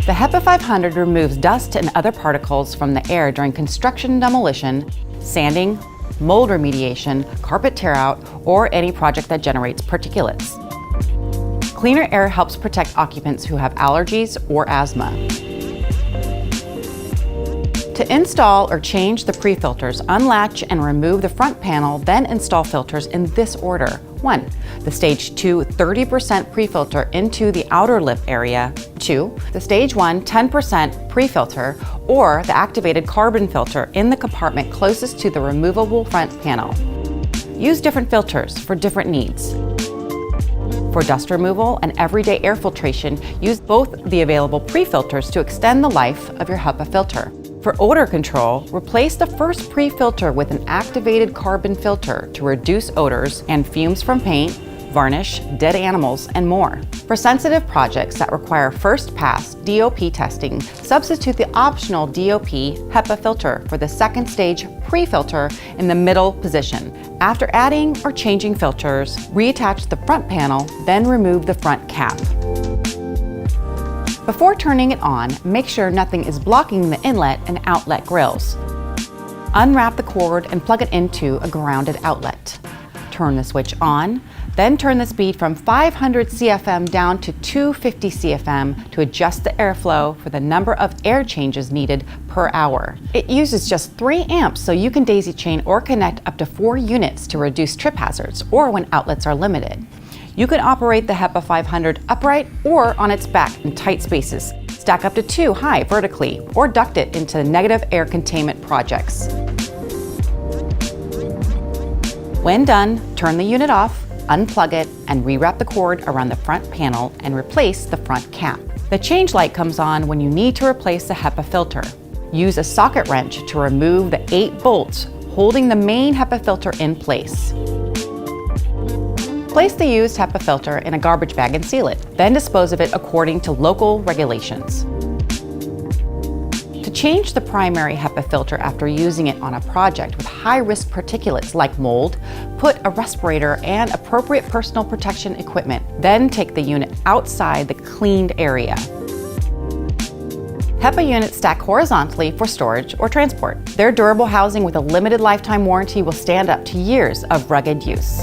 The HEPA 500 removes dust and other particles from the air during construction and demolition, sanding, mold remediation, carpet tear-out, or any project that generates particulates. Cleaner air helps protect occupants who have allergies or asthma. To install or change the pre-filters, unlatch and remove the front panel, then install filters in this order. 1. The Stage 2 30% pre-filter into the outer lip area. 2. The Stage 1 10% pre-filter or the activated carbon filter in the compartment closest to the removable front panel. Use different filters for different needs. For dust removal and everyday air filtration, use both the available pre-filters to extend the life of your HEPA filter. For odor control, replace the first pre-filter with an activated carbon filter to reduce odors and fumes from paint, varnish, dead animals, and more. For sensitive projects that require first-pass DOP testing, substitute the optional DOP HEPA filter for the second stage pre-filter in the middle position. After adding or changing filters, reattach the front panel, then remove the front cap. Before turning it on, make sure nothing is blocking the inlet and outlet grills. Unwrap the cord and plug it into a grounded outlet. Turn the switch on, then turn the speed from 500 CFM down to 250 CFM to adjust the airflow for the number of air changes needed per hour. It uses just 3 amps, so you can daisy chain or connect up to 4 units to reduce trip hazards or when outlets are limited. You can operate the HEPA 500 upright or on its back in tight spaces, stack up to 2 high vertically, or duct it into negative air containment projects. When done, turn the unit off, unplug it, and rewrap the cord around the front panel and replace the front cap. The change light comes on when you need to replace the HEPA filter. Use a socket wrench to remove the 8 bolts holding the main HEPA filter in place. Place the used HEPA filter in a garbage bag and seal it, then dispose of it according to local regulations. To change the primary HEPA filter after using it on a project with high-risk particulates like mold, put a respirator and appropriate personal protection equipment, then take the unit outside the cleaned area. HEPA units stack horizontally for storage or transport. Their durable housing with a limited lifetime warranty will stand up to years of rugged use.